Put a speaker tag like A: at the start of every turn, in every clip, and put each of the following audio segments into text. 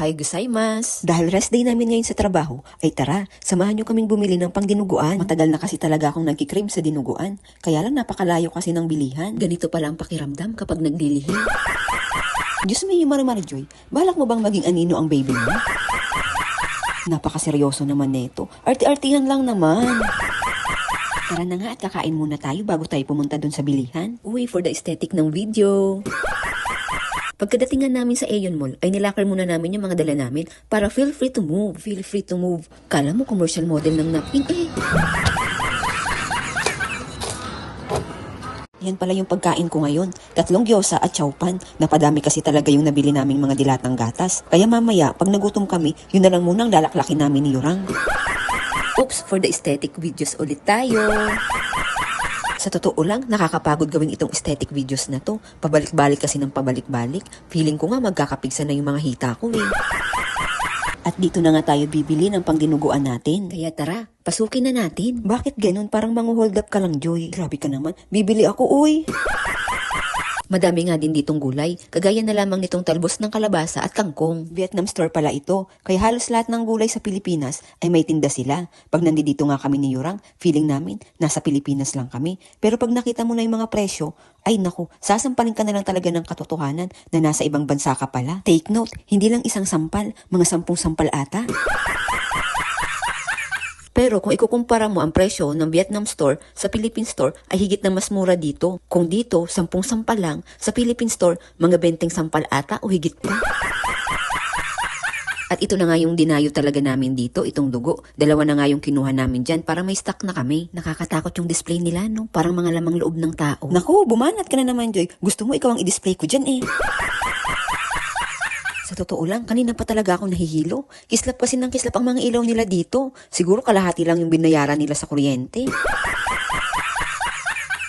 A: Ohayo gozaimasu.
B: Dahil rest day namin ngayon sa trabaho, ay tara, samahan nyo kaming bumili ng pangdinuguan. Matagal na kasi talaga akong nagkikrave sa dinuguan. Kaya lang napakalayo kasi ng bilihan.
A: Ganito pala ang pakiramdam kapag naglilihim.
B: Diyos may Marimar Joy, balak mo bang maging anino ang baby mo? Napakaseryoso naman neto. Arti-artihan lang naman. Tara na nga at kakain muna tayo bago tayo pumunta dun sa bilihan.
A: Uy, for the aesthetic ng video. Pagkadatingan namin sa Aeon Mall, ay nilocker muna namin yung mga dala namin para feel free to move. Feel free to move. Kala mo commercial model ng napkin eh.
B: Yan pala yung pagkain ko ngayon. 3 gyoza at chowpan. Napadami kasi talaga yung nabili naming mga dilatang gatas. Kaya mamaya, pag nagutom kami, yun na lang munang lalaklakin namin ni Yurang.
A: Oops, for the aesthetic videos ulit tayo.
B: Sa totoo lang, nakakapagod gawin itong aesthetic videos na to. Pabalik-balik kasi ng pabalik-balik. Feeling ko nga magkakapigsa na yung mga hita ko eh. At dito na nga tayo bibili ng pangdinuguan natin.
A: Kaya tara, pasukin na natin.
B: Bakit ganun? Parang hold up ka lang, Joy. Grabe ka naman. Bibili ako, uy.
A: Madami nga din ditong gulay, kagaya na lamang nitong talbos ng kalabasa at kangkong.
B: Vietnam store pala ito, kaya halos lahat ng gulay sa Pilipinas ay may tinda sila. Pag nandito nga kami ni Yurang, feeling namin nasa Pilipinas lang kami. Pero pag nakita mo na yung mga presyo, ay naku, sasampalin ka na lang talaga ng katotohanan na nasa ibang bansa ka pala. Take note, hindi lang isang sampal, mga 10 sampal ata.
A: Pero kung ikukumpara mo ang presyo ng Vietnam store sa Philippine store ay higit na mas mura dito. Kung dito, 10 sampal lang, sa Philippine store, mga 20 sampal ata o higit pa. At ito na nga yung dinayo talaga namin dito, itong dugo. 2 na nga yung kinuha namin dyan para may stock na kami. Nakakatakot yung display nila, no? Parang mga lamang loob ng tao.
B: Naku, bumanat ka na naman, Joy. Gusto mo ikaw ang i-display ko dyan eh. Sa totoo lang, kanina pa talaga ako nahihilo. Kislap kasi ng kislap ang mga ilaw nila dito. Siguro kalahati lang yung binayaran nila sa kuryente.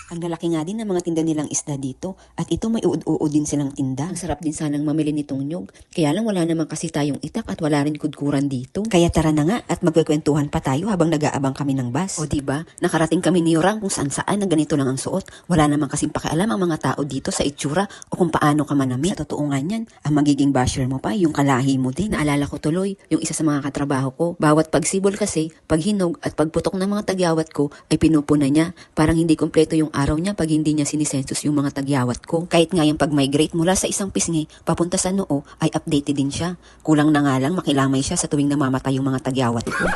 B: Ang lalaki nga din ng mga tinda nilang isda dito. At ito may uod-uod din silang tinda.
A: Ang sarap din sanang mamili nitong nyug. Kaya lang wala naman kasi tayong itak at wala rin kudkuran dito.
B: Kaya tara na nga at magkukwentuhan pa tayo habang nag-aabang kami ng bus.
A: O diba, nakarating kami ni Yurang kung saan-saan na ganito lang ang suot. Wala naman kasing pakialam ang mga tao dito sa itsura o kung paano ka manamit.
B: Sa totoo nga niyan, ang magiging basher mo pa, yung kalahi mo din.
A: Naalala ko tuloy, yung isa sa mga katrabaho ko, bawat pagsibol kasi, paghinog at pagputok ng mga tagyawat ko ay pinupuna niya. Parang hindi kompleto yung araw niya pag hindi niya sinisensus yung mga tagyawat ko. Kahit nga yung pag-migrate mula sa isang pisngi papunta sa noo ay updated din siya. Kulang na nga lang makilamay siya sa tuwing namamatay yung mga tagyawat ko.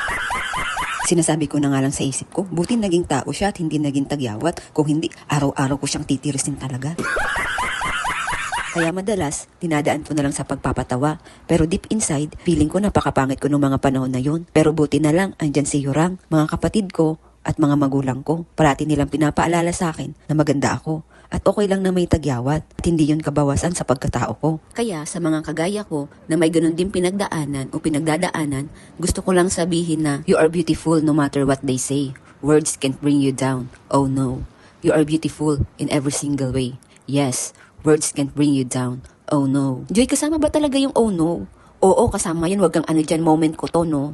B: Sinasabi ko na nga lang sa isip ko, buti naging tao siya at hindi naging tagyawat. Kung hindi, araw-araw ko siyang titirisin talaga. Kaya madalas, dinadaan ko na lang sa pagpapatawa. Pero deep inside, feeling ko napakapangit ko noong mga panahon na yun. Pero buti na lang, andyan si Yurang, mga kapatid ko, at mga magulang ko. Parati nilang pinapaalala sa akin na maganda ako. At okay lang na may tagyawat at hindi yun kabawasan sa pagkatao ko.
A: Kaya sa mga kagaya ko na may ganun din pinagdaanan o pinagdadaanan, gusto ko lang sabihin na you are beautiful no matter what they say. Words can't bring you down. Oh no. You are beautiful in every single way. Yes, words can't bring you down. Oh no. Joy, kasama ba talaga yung oh no? Oo, kasama yun. Wag kang ano dyan, moment ko to, no?